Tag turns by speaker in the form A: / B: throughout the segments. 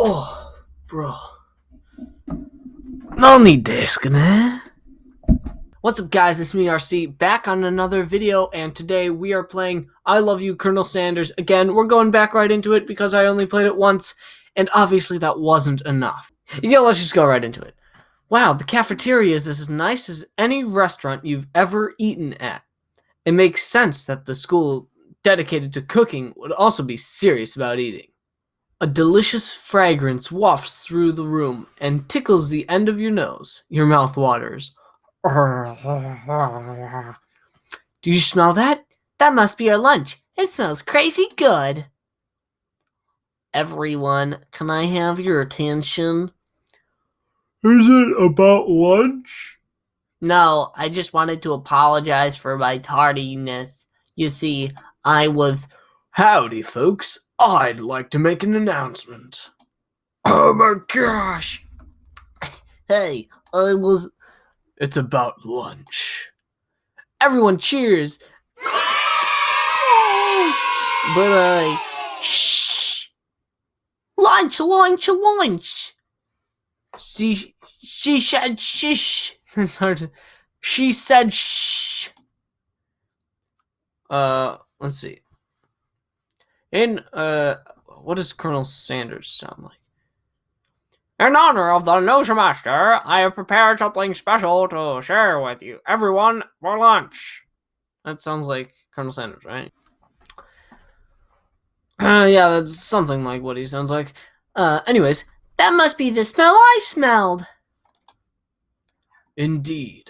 A: Oh, bro. No need this, né? What's up, guys? It's me, RC, back on another video, and today we are playing I Love You, Colonel Sanders. Again, we're going back right into it because I only played it once, and obviously that wasn't enough. Let's just go right into it. Wow, the cafeteria is as nice as any restaurant you've ever eaten at. It makes sense that the school dedicated to cooking would also be serious about eating. A delicious fragrance wafts through the room and tickles the end of your nose. Your mouth waters. Do you smell that? That must be our lunch. It smells crazy good. Everyone, can I have your attention?
B: Is it about lunch?
A: No, I just wanted to apologize for my tardiness. You see, I was...
B: Howdy, folks. I'd like to make an announcement. Oh my gosh!
A: Hey,
B: It's about lunch.
A: Everyone cheers. But shh. Lunch. She said shh. It's hard to... She said shh. Let's see. What does Colonel Sanders sound like? In honor of the new semester, I have prepared something special to share with you, everyone, for lunch. That sounds like Colonel Sanders, right? Yeah, that's something like what he sounds like. Anyways, that must be the smell I smelled.
B: Indeed.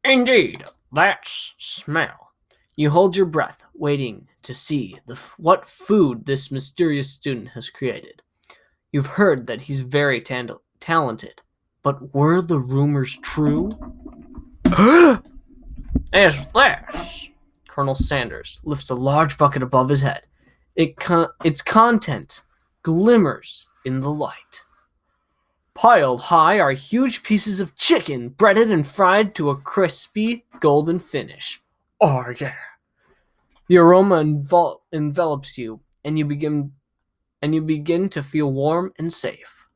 A: Indeed, that's smell. You hold your breath, waiting to see what food this mysterious student has created. You've heard that he's very talented, but were the rumors true? Is this? Colonel Sanders lifts a large bucket above his head. Its content glimmers in the light. Piled high are huge pieces of chicken, breaded and fried to a crispy golden finish.
B: Oh yeah.
A: The aroma envelops you, and you begin to feel warm and safe.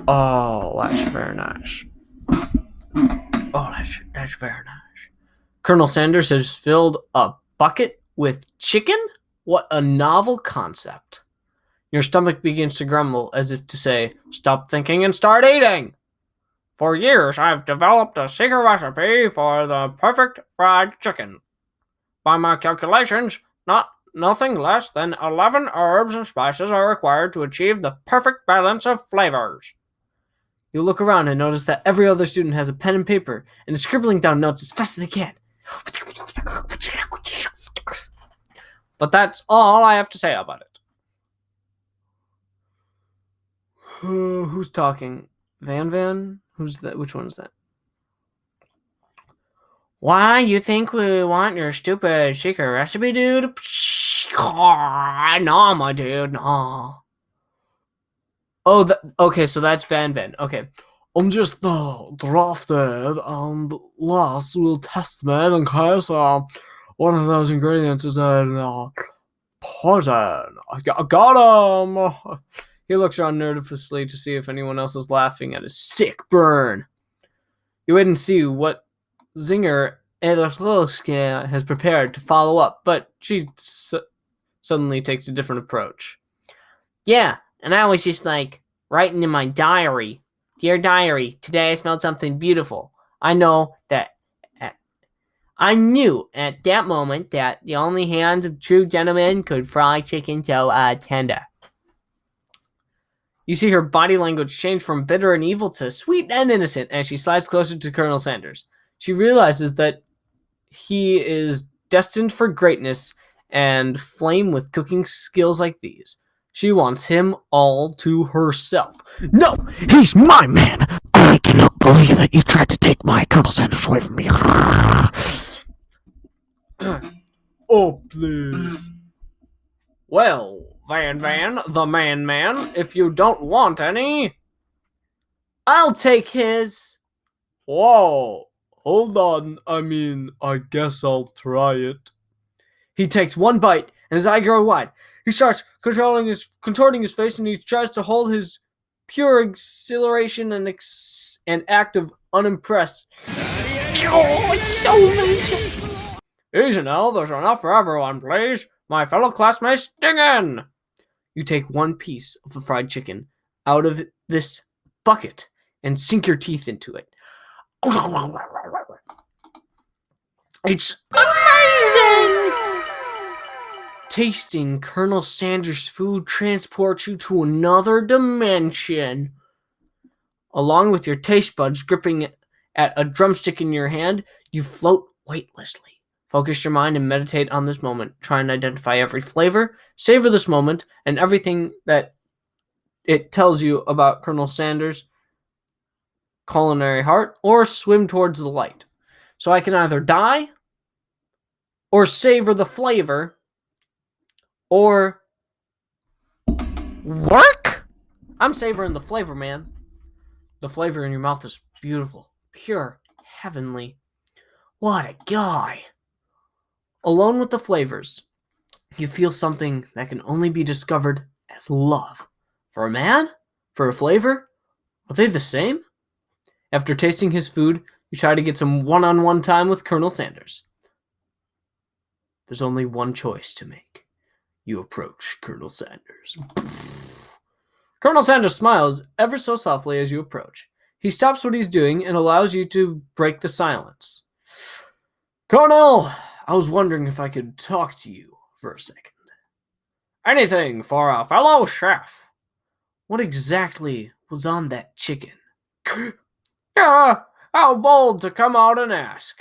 A: Oh, that's very nice. Oh, that's very nice. Colonel Sanders has filled a bucket with chicken? What a novel concept. Your stomach begins to grumble as if to say, stop thinking and start eating. For years, I've developed a secret recipe for the perfect fried chicken. By my calculations, nothing less than 11 herbs and spices are required to achieve the perfect balance of flavors. You look around and notice that every other student has a pen and paper and is scribbling down notes as fast as they can. But that's all I have to say about it. Who's talking? Van? Who's that? Which one is that? Why, you think we want your stupid secret recipe, dude? Nah, my dude, nah. Oh, okay, so that's Van. Okay.
B: I'm just drafted and last will test me in case one of those ingredients is in poison. I got him!
A: He looks around nervously to see if anyone else is laughing at his sick burn. You wait and see what Zinger Ederslowski has prepared to follow up, but she suddenly takes a different approach. Yeah, and I was just writing in my diary. Dear diary, today I smelled something beautiful. I knew at that moment that the only hands of true gentlemen could fry chicken so tender. You see her body language change from bitter and evil to sweet and innocent as she slides closer to Colonel Sanders. She realizes that he is destined for greatness and flame with cooking skills like these. She wants him all to herself.
B: No, he's my man. I cannot believe that you tried to take my Colonel Sanders away from me. Oh, please.
A: Well, Van, the man, if you don't want any, I'll take his.
B: Whoa, hold on. I guess I'll try it.
A: He takes one bite and his eye grow wide. He starts contorting his face, and he tries to hold his pure exhilaration and act of unimpressed. Oh, it's so amazing! Easy now, there's enough for everyone, please. My fellow classmates, dig in! You take one piece of the fried chicken out of this bucket and sink your teeth into it. It's amazing! Tasting Colonel Sanders' food transports you to another dimension. Along with your taste buds gripping at a drumstick in your hand, you float weightlessly. Focus your mind and meditate on this moment. Try and identify every flavor, savor this moment, and everything that it tells you about Colonel Sanders' culinary heart, or swim towards the light. So I can either die, or savor the flavor, or work? I'm savoring the flavor, man. The flavor in your mouth is beautiful, pure, heavenly. What a guy. Alone with the flavors, you feel something that can only be discovered as love. For a man? For a flavor? Are they the same? After tasting his food, you try to get some one-on-one time with Colonel Sanders. There's only one choice to make. You approach Colonel Sanders. Colonel Sanders smiles ever so softly as you approach. He stops what he's doing and allows you to break the silence. Colonel, I was wondering if I could talk to you for a second. Anything for a fellow chef. What exactly was on that chicken? Yeah, how bold to come out and ask.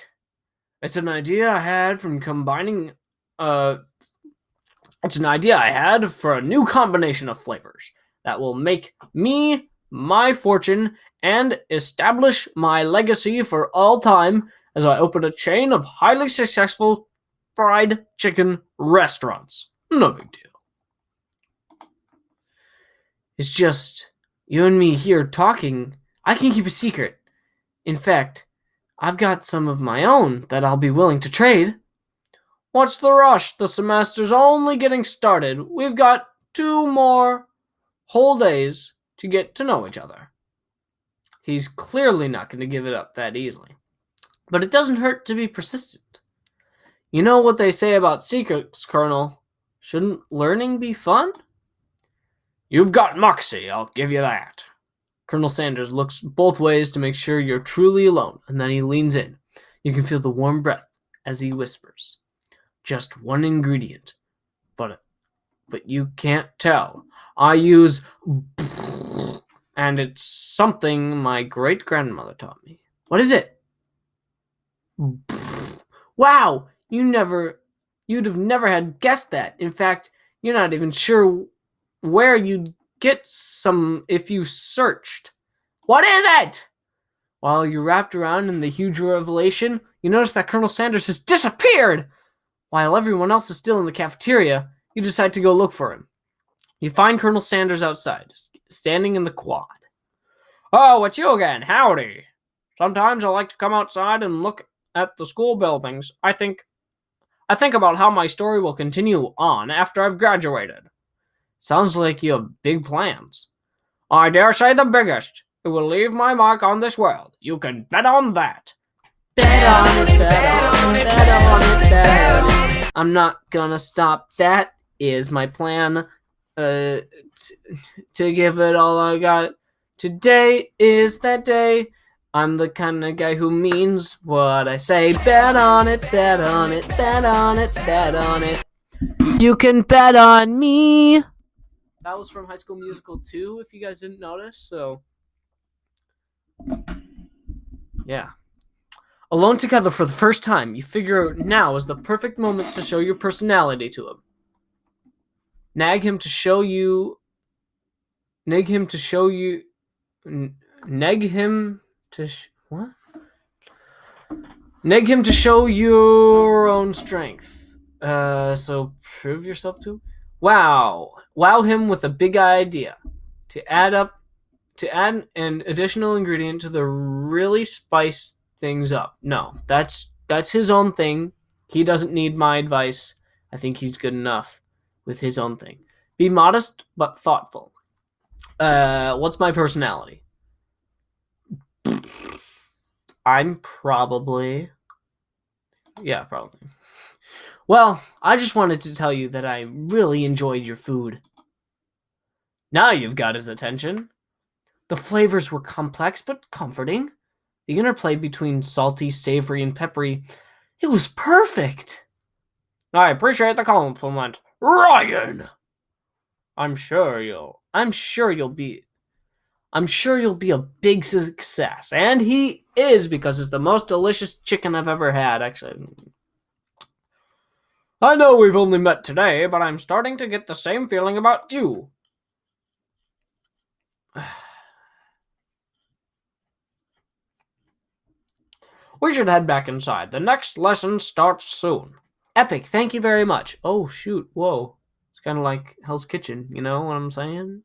A: It's an idea I had from combining, it's an idea I had for a new combination of flavors that will make me my fortune and establish my legacy for all time as I open a chain of highly successful fried chicken restaurants. No big deal. It's just you and me here talking. I can keep a secret. In fact, I've got some of my own that I'll be willing to trade. What's the rush? The semester's only getting started. We've got 2 more whole days to get to know each other. He's clearly not going to give it up that easily. But it doesn't hurt to be persistent. You know what they say about secrets, Colonel? Shouldn't learning be fun? You've got moxie, I'll give you that. Colonel Sanders looks both ways to make sure you're truly alone, and then he leans in. You can feel the warm breath as he whispers. Just one ingredient, but you can't tell. I use and it's something my great-grandmother taught me. What is it? Wow, you'd have never had guessed that. In fact, you're not even sure where you'd get some if you searched. What is it? While you're wrapped around in the huge revelation, you notice that Colonel Sanders has disappeared. While everyone else is still in the cafeteria, you decide to go look for him. You find Colonel Sanders outside, standing in the quad. Oh, it's you again. Howdy. Sometimes I like to come outside and look at the school buildings. I think about how my story will continue on after I've graduated. Sounds like you have big plans. I dare say the biggest. It will leave my mark on this world. You can bet on that. Bet on it, bet on it, bet on it, bet on it. I'm not gonna stop. That is my plan. To give it all I got. Today is that day. I'm the kind of guy who means what I say. Bet on it, bet on it, bet on it, bet on it. You can bet on me. That was from High School Musical 2, if you guys didn't notice. So, yeah. Alone together for the first time, you figure now is the perfect moment to show your personality to him. Nag him to show you your own strength. So prove yourself to him. Wow him with a big idea to add an additional ingredient to the really spice things up. No, that's his own thing. He doesn't need my advice. I think he's good enough with his own thing. Be modest but thoughtful. What's my personality? I'm probably... Yeah, probably. Well, I just wanted to tell you that I really enjoyed your food. Now you've got his attention. The flavors were complex but comforting. The interplay between salty, savory, and peppery, it was perfect. I appreciate the compliment, Ryan. I'm sure you'll be a big success. And he is, because it's the most delicious chicken I've ever had, actually. I know we've only met today, but I'm starting to get the same feeling about you. We should head back inside. The next lesson starts soon. Epic, thank you very much. Oh, shoot, whoa. It's kind of like Hell's Kitchen, you know what I'm saying?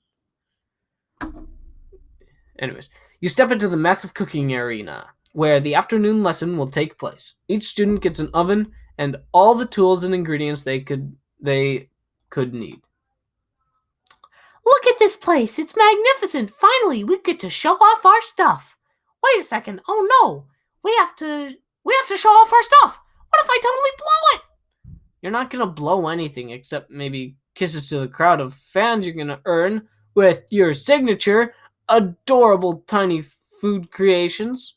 A: Anyways, you step into the massive cooking arena, where the afternoon lesson will take place. Each student gets an oven and all the tools and ingredients they could need.
C: Look at this place. It's magnificent. Finally, we get to show off our stuff. Wait a second. Oh no. We have to show off our stuff. What if I totally blow it?
A: You're not going to blow anything except maybe kisses to the crowd of fans you're going to earn with your signature adorable tiny food creations.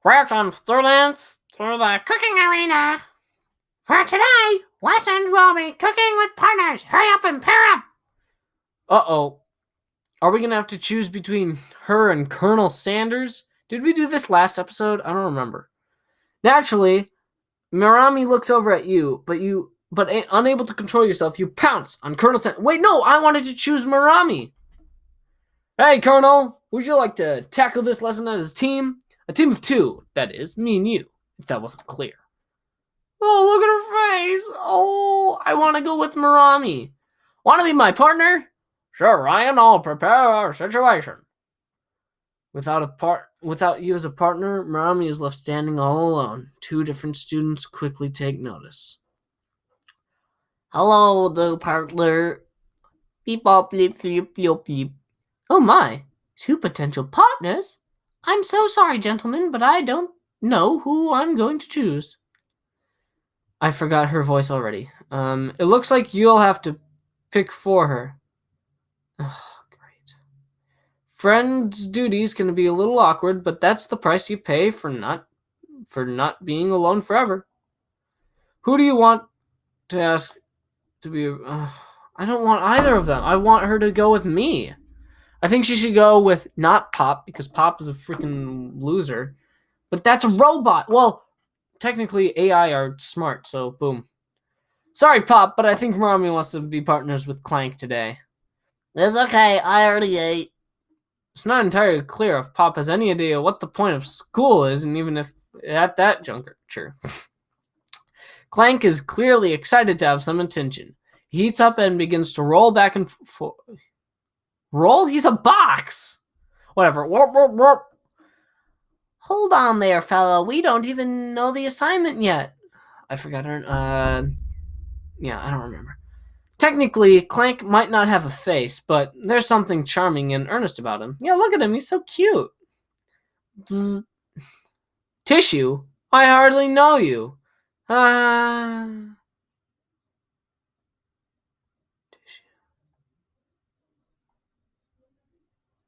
C: Welcome, students, to the cooking arena. For today, lessons will be cooking with partners. Hurry up and pair up.
A: Uh-oh. Are we going to have to choose between her and Colonel Sanders? Did we do this last episode? I don't remember. Naturally, Mirami looks over at you, but unable to control yourself, you pounce on Colonel Sanders. Wait, no, I wanted to choose Mirami. Hey, Colonel, would you like to tackle this lesson as a team? A team of two, that is, me and you, if that wasn't clear. Oh, look at her face. Oh, I want to go with Mirami. Want to be my partner? Sure, Ryan, I'll prepare our situation. Without you as a partner, Mirami is left standing all alone. Two different students quickly take notice.
C: Hello, the partner. Beep bop bleep bleep bleep bleep.
A: Oh my, two potential partners? I'm so sorry, gentlemen, but I don't know who I'm going to choose. I forgot her voice already. It looks like you'll have to pick for her. Oh, great. Friends' duties can be a little awkward, but that's the price you pay for not being alone forever. Who do you want to ask to be? I don't want either of them. I want her to go with me. I think she should go with not Pop, because Pop is a freaking loser. But that's a robot. Well, technically AI are smart, so boom. Sorry, Pop, but I think Mirami wants to be partners with Clank today.
C: It's okay, I already ate.
A: It's not entirely clear if Pop has any idea what the point of school is, and even if at that juncture. Clank is clearly excited to have some attention. He heats up and begins to roll back and forth. Roll? He's a box! Whatever. Warp, warp, warp.
C: Hold on there, fella. We don't even know the assignment yet.
A: I forgot her. Yeah, I don't remember. Technically, Clank might not have a face, but there's something charming and earnest about him. Yeah, look at him. He's so cute. Bzz. Tissue? I hardly know you. Tissue.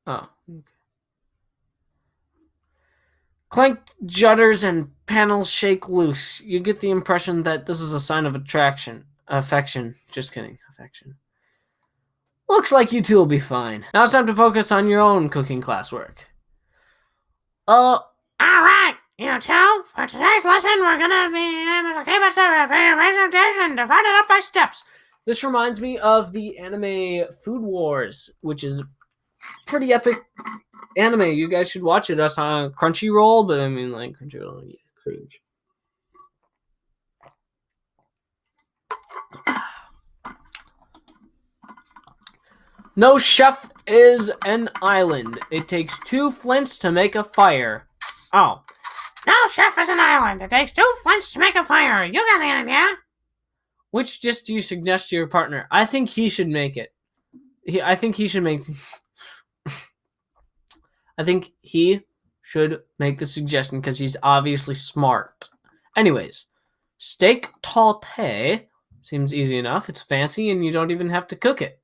A: Oh, okay. Clank judders and panels shake loose. You get the impression that this is a sign of affection. Just kidding, affection. Looks like you two will be fine. Now it's time to focus on your own cooking classwork.
C: Alright, you two, for today's lesson, we're gonna be able to keep a presentation divided up by steps.
A: This reminds me of the anime Food Wars, which is pretty epic anime. You guys should watch it. That's on Crunchyroll, but I mean, like, Crunchyroll, yeah, cringe. No chef is an island. It takes two flints to make a fire. Oh.
C: No chef is an island. It takes 2 flints to make a fire. You got the idea?
A: Which dish do you suggest to your partner? I think he should make it. I think he should make the suggestion because he's obviously smart. Anyways, steak taute seems easy enough. It's fancy and you don't even have to cook it.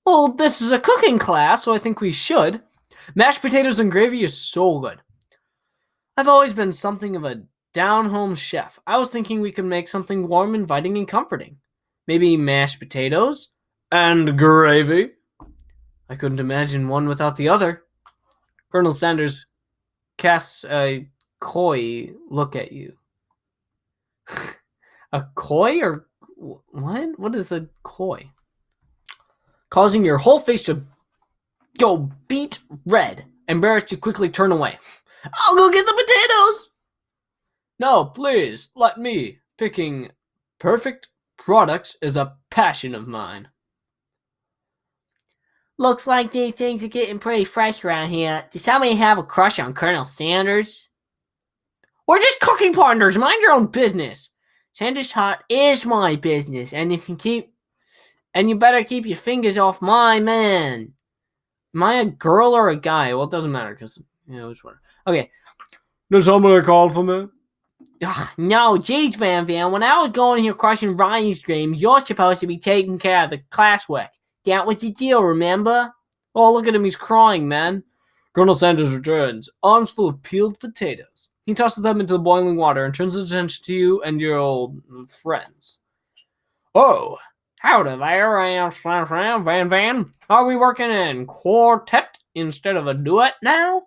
A: Well, this is a cooking class, so I think we should. Mashed potatoes and gravy is so good. I've always been something of a down-home chef. I was thinking we could make something warm, inviting, and comforting. Maybe mashed potatoes and gravy. I couldn't imagine one without the other. Colonel Sanders casts a coy look at you. A coy or what? What is a coy? Causing your whole face to go beet red. Embarrassed, you quickly turn away. I'll go get the potatoes! No, please, let me. Picking perfect products is a passion of mine.
C: Looks like these things are getting pretty fresh around here. Does somebody have a crush on Colonel Sanders?
A: We're just cooking partners. Mind your own business.
C: Sanders' heart is my business, and you better keep your fingers off my man.
A: Am I a girl or a guy? Well, it doesn't matter because it's whatever. Okay.
B: Did somebody call for me?
C: No, geez, Van Van. When I was going here crushing Ryan's dream, you're supposed to be taking care of the classwork. That was the deal, remember?
A: Oh, look at him. He's crying, man.
B: Colonel Sanders returns, arms full of peeled potatoes.
A: He tosses them into the boiling water and turns his attention to you and your old friends.
B: Oh,
A: howdy there, Van Van. Are we working in quartet instead of a duet now?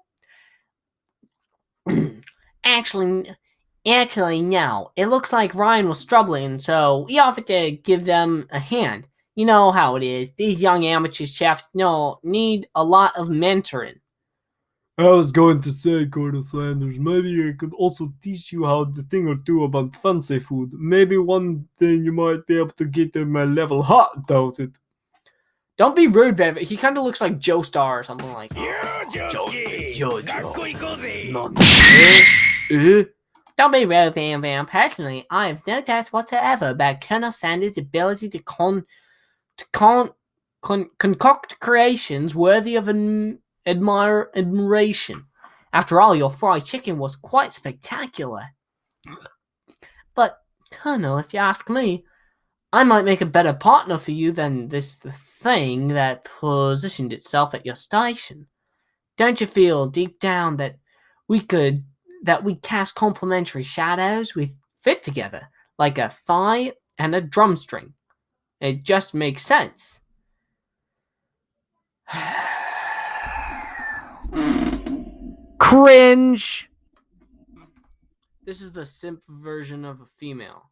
C: Actually, no. It looks like Ryan was struggling, so we offered to give them a hand. You know how it is. These young amateur chefs need a lot of mentoring.
B: I was going to say, Colonel Sanders, maybe I could also teach you how the thing or two about fancy food. Maybe one thing you might be able to get to my level hot, does it?
A: Don't be rude, Van Van. He kind of looks like Joe Star or something like that.
C: Don't be rude, Van Van. Personally, I have no doubts whatsoever about Colonel Sanders' ability to concoct creations worthy of admiration. After all, your fried chicken was quite spectacular. But, Colonel, if you ask me, I might make a better partner for you than this thing that positioned itself at your station. Don't you feel deep down that we cast complementary shadows? We fit together like a thigh and a drum string. It just makes sense.
A: Cringe! This is the simp version of a female.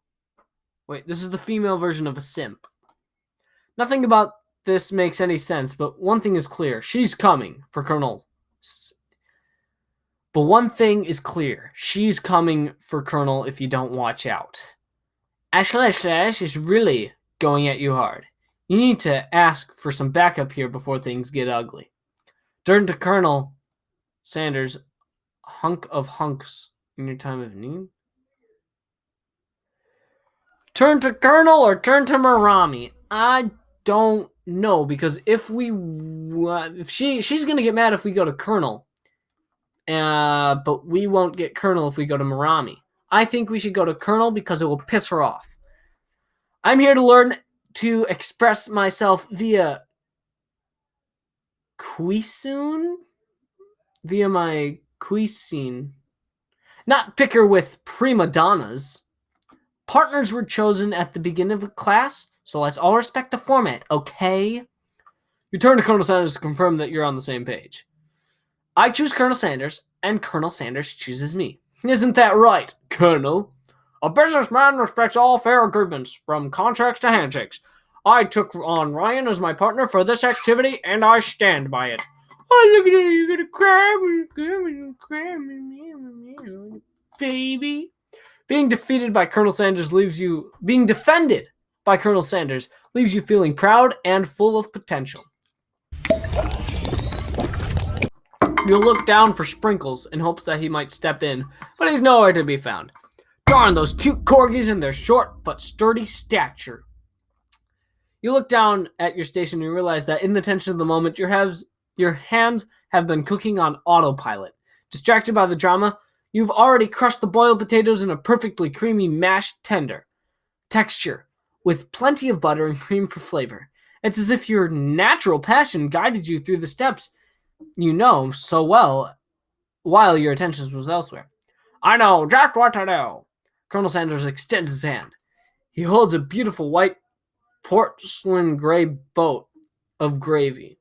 A: Wait, this is the female version of a simp. Nothing about this makes any sense, but one thing is clear. She's coming for Colonel. But one thing is clear. She's coming for Colonel if you don't watch out. ILYCS is really going at you hard. You need to ask for some backup here before things get ugly. Turn to Colonel Sanders, hunk of hunks in your time of need. Turn to Colonel or turn to Marami? I don't know, because if she's gonna get mad if we go to Colonel, but we won't get Colonel if we go to Marami. I think we should go to Colonel because it will piss her off. I'm here to learn to express myself via cuisine, not pick her with prima donnas. Partners were chosen at the beginning of the class, so let's all respect the format, okay? You turn to Colonel Sanders to confirm that you're on the same page. I choose Colonel Sanders, and Colonel Sanders chooses me. Isn't that right, Colonel? A businessman respects all fair agreements, from contracts to handshakes. I took on Ryan as my partner for this activity, and I stand by it. Oh, look at you, you're gonna cry me, baby. Being defended by Colonel Sanders leaves you feeling proud and full of potential. You look down for Sprinkles in hopes that he might step in, but he's nowhere to be found. Darn those cute corgis and their short but sturdy stature. You look down at your station and realize that in the tension of the moment, your hands have been cooking on autopilot. Distracted by the drama, you've already crushed the boiled potatoes in a perfectly creamy mashed texture, with plenty of butter and cream for flavor. It's as if your natural passion guided you through the steps you know so well while your attention was elsewhere. I know just what to do. Colonel Sanders extends his hand. He holds a beautiful white porcelain gray boat of gravy.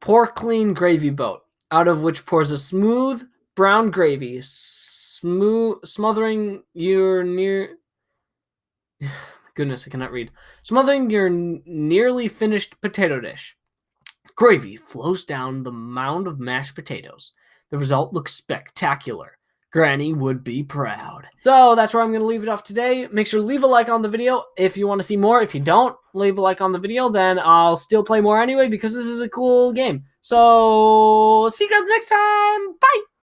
A: Porcelain gravy boat, out of which pours a smooth brown gravy, smothering your goodness, I cannot read. Smothering your nearly finished potato dish. Gravy flows down the mound of mashed potatoes. The result looks spectacular. Granny would be proud. So that's where I'm going to leave it off today. Make sure to leave a like on the video if you want to see more. If you don't leave a like on the video, then I'll still play more anyway because this is a cool game. So see you guys next time. Bye!